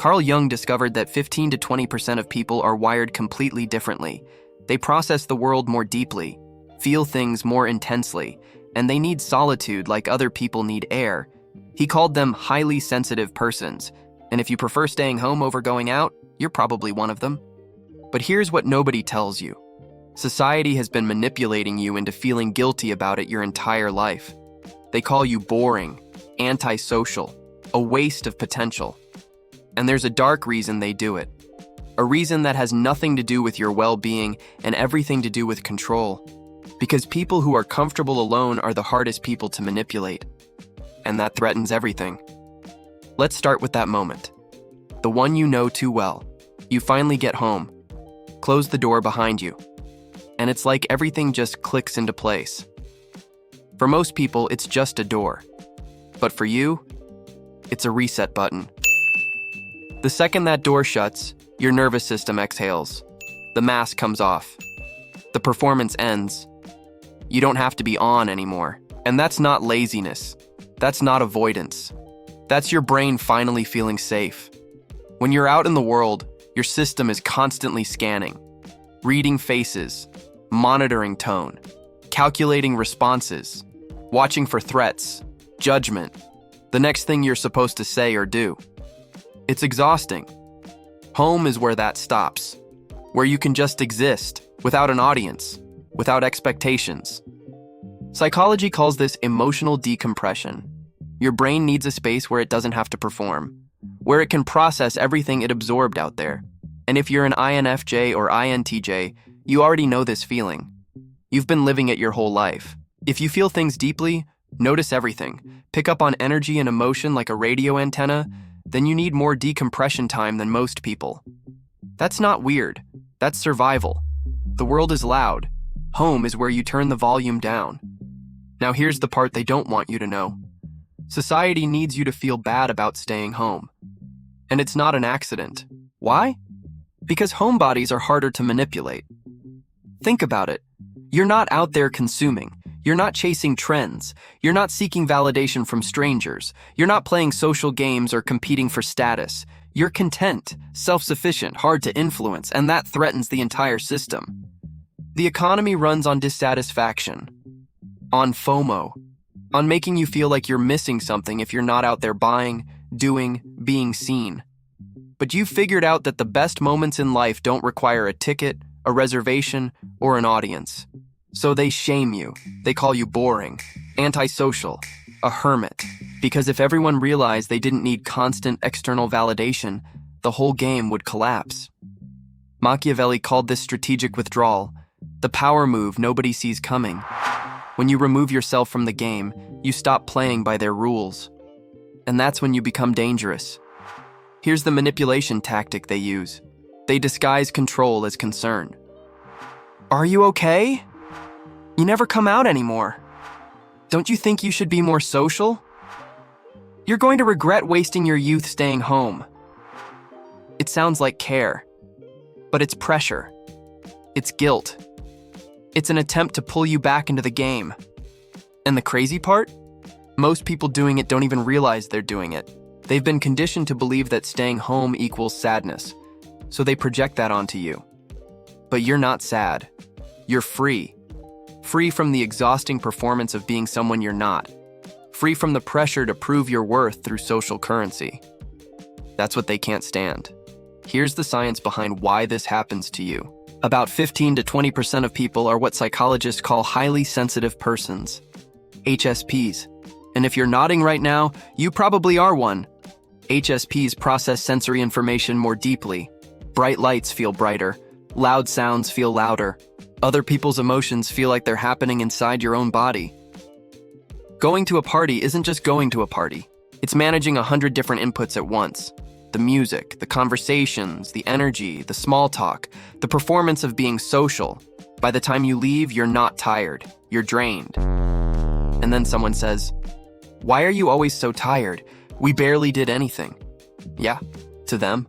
Carl Jung discovered that 15 to 20% of people are wired completely differently. They process the world more deeply, feel things more intensely, and they need solitude like other people need air. He called them highly sensitive persons, and if you prefer staying home over going out, you're probably one of them. But here's what nobody tells you. Society has been manipulating you into feeling guilty about it your entire life. They call you boring, antisocial, a waste of potential. And there's a dark reason they do it. A reason that has nothing to do with your well-being and everything to do with control. Because people who are comfortable alone are the hardest people to manipulate. And that threatens everything. Let's start with that moment. The one you know too well. You finally get home. Close the door behind you. And it's like everything just clicks into place. For most people, it's just a door. But for you, it's a reset button. The second that door shuts, your nervous system exhales. The mask comes off. The performance ends. You don't have to be on anymore. And that's not laziness. That's not avoidance. That's your brain finally feeling safe. When you're out in the world, your system is constantly scanning, reading faces, monitoring tone, calculating responses, watching for threats, judgment, the next thing you're supposed to say or do. It's exhausting. Home is where that stops, where you can just exist without an audience, without expectations. Psychology calls this emotional decompression. Your brain needs a space where it doesn't have to perform, where it can process everything it absorbed out there. And if you're an INFJ or INTJ, you already know this feeling. You've been living it your whole life. If you feel things deeply, notice everything, pick up on energy and emotion like a radio antenna, then you need more decompression time than most people. That's not weird. That's survival. The world is loud. Home is where you turn the volume down. Now here's the part they don't want you to know. Society needs you to feel bad about staying home. And it's not an accident. Why? Because homebodies are harder to manipulate. Think about it. You're not out there consuming. You're not chasing trends. You're not seeking validation from strangers. You're not playing social games or competing for status. You're content, self-sufficient, hard to influence, and that threatens the entire system. The economy runs on dissatisfaction, on FOMO, on making you feel like you're missing something if you're not out there buying, doing, being seen. But you've figured out that the best moments in life don't require a ticket, a reservation, or an audience. So they shame you. They call you boring, antisocial, a hermit. Because if everyone realized they didn't need constant external validation, the whole game would collapse. Machiavelli called this strategic withdrawal, the power move nobody sees coming. When you remove yourself from the game, you stop playing by their rules. And that's when you become dangerous. Here's the manipulation tactic they use. They disguise control as concern. Are you okay? You never come out anymore. Don't you think you should be more social? You're going to regret wasting your youth staying home. It sounds like care, but it's pressure. It's guilt. It's an attempt to pull you back into the game. And the crazy part? Most people doing it don't even realize they're doing it. They've been conditioned to believe that staying home equals sadness, so they project that onto you. But you're not sad. You're free. Free from the exhausting performance of being someone you're not. Free from the pressure to prove your worth through social currency. That's what they can't stand. Here's the science behind why this happens to you. About 15 to 20% of people are what psychologists call highly sensitive persons, HSPs. And if you're nodding right now, you probably are one. HSPs process sensory information more deeply. Bright lights feel brighter. Loud sounds feel louder. Other people's emotions feel like they're happening inside your own body. Going to a party isn't just going to a party. It's managing 100 different inputs at once. The music, the conversations, the energy, the small talk, the performance of being social. By the time you leave, you're not tired. You're drained. And then someone says, "Why are you always so tired? We barely did anything." Yeah, to them.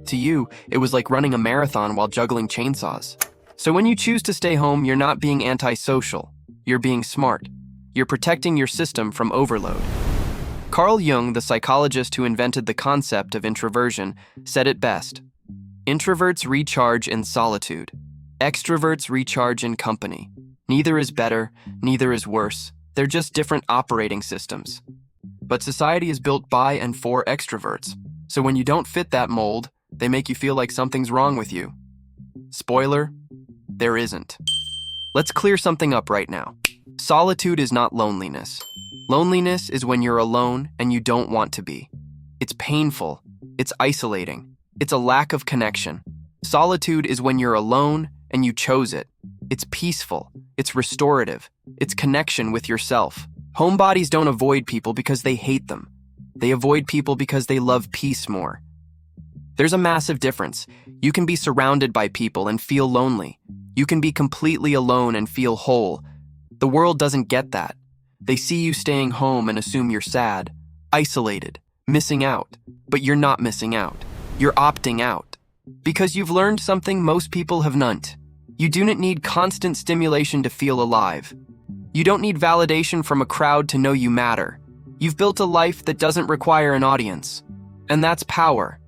To you, it was like running a marathon while juggling chainsaws. So when you choose to stay home, you're not being antisocial. You're being smart. You're protecting your system from overload. Carl Jung, the psychologist who invented the concept of introversion, said it best. Introverts recharge in solitude. Extroverts recharge in company. Neither is better, neither is worse. They're just different operating systems. But society is built by and for extroverts. So when you don't fit that mold, they make you feel like something's wrong with you. Spoiler, there isn't. Let's clear something up right now. Solitude is not loneliness. Loneliness is when you're alone and you don't want to be. It's painful. It's isolating. It's a lack of connection. Solitude is when you're alone and you chose it. It's peaceful. It's restorative. It's connection with yourself. Homebodies don't avoid people because they hate them. They avoid people because they love peace more. There's a massive difference. You can be surrounded by people and feel lonely. You can be completely alone and feel whole. The world doesn't get that. They see you staying home and assume you're sad, isolated, missing out. But you're not missing out. You're opting out. Because you've learned something most people have not. You do not need constant stimulation to feel alive. You don't need validation from a crowd to know you matter. You've built a life that doesn't require an audience. And that's power.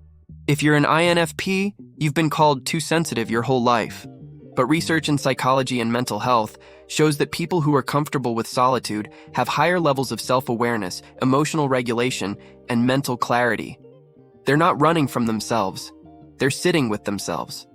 If you're an INFP, you've been called too sensitive your whole life. But research in psychology and mental health shows that people who are comfortable with solitude have higher levels of self-awareness, emotional regulation, and mental clarity. They're not running from themselves. They're sitting with themselves.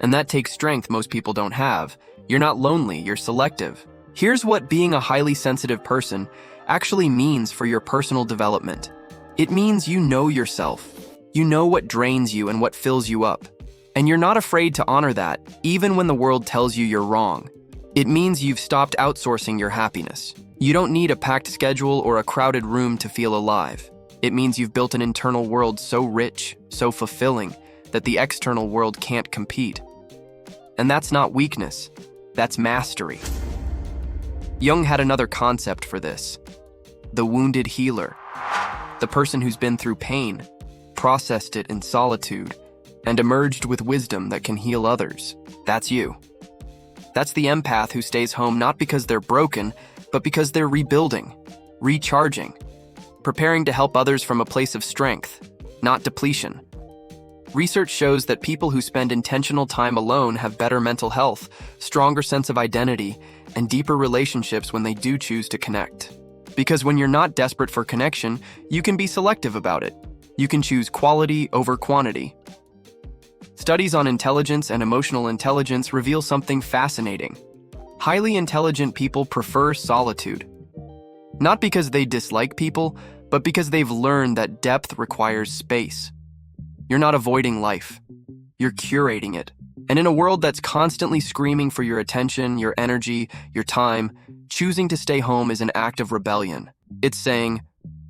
And that takes strength most people don't have. You're not lonely, you're selective. Here's what being a highly sensitive person actually means for your personal development. It means you know yourself. You know what drains you and what fills you up. And you're not afraid to honor that, even when the world tells you you're wrong. It means you've stopped outsourcing your happiness. You don't need a packed schedule or a crowded room to feel alive. It means you've built an internal world so rich, so fulfilling, that the external world can't compete. And that's not weakness, that's mastery. Jung had another concept for this: the wounded healer. The person who's been through pain, processed it in solitude, and emerged with wisdom that can heal others. That's you. That's the empath who stays home not because they're broken, but because they're rebuilding, recharging, preparing to help others from a place of strength, not depletion. Research shows that people who spend intentional time alone have better mental health, stronger sense of identity, and deeper relationships when they do choose to connect. Because when you're not desperate for connection, you can be selective about it. You can choose quality over quantity. Studies on intelligence and emotional intelligence reveal something fascinating. Highly intelligent people prefer solitude. Not because they dislike people, but because they've learned that depth requires space. You're not avoiding life. You're curating it. And in a world that's constantly screaming for your attention, your energy, your time, choosing to stay home is an act of rebellion. It's saying,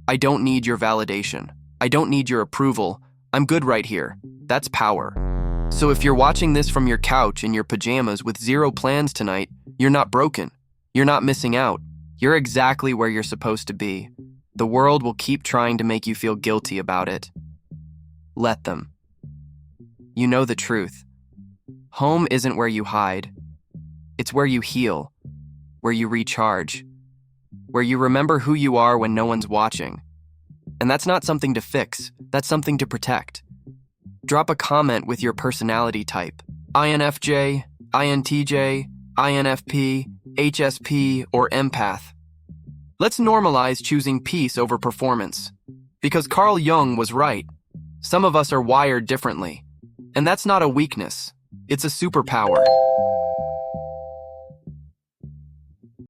I don't need your validation. I don't need your approval. I'm good right here. That's power. So if you're watching this from your couch in your pajamas with zero plans tonight, you're not broken. You're not missing out. You're exactly where you're supposed to be. The world will keep trying to make you feel guilty about it. Let them. You know the truth. Home isn't where you hide. It's where you heal, where you recharge, where you remember who you are when no one's watching. And that's not something to fix, that's something to protect. Drop a comment with your personality type: INFJ, INTJ, INFP, HSP, or empath. Let's normalize choosing peace over performance. Because Carl Jung was right. Some of us are wired differently. And that's not a weakness. It's a superpower.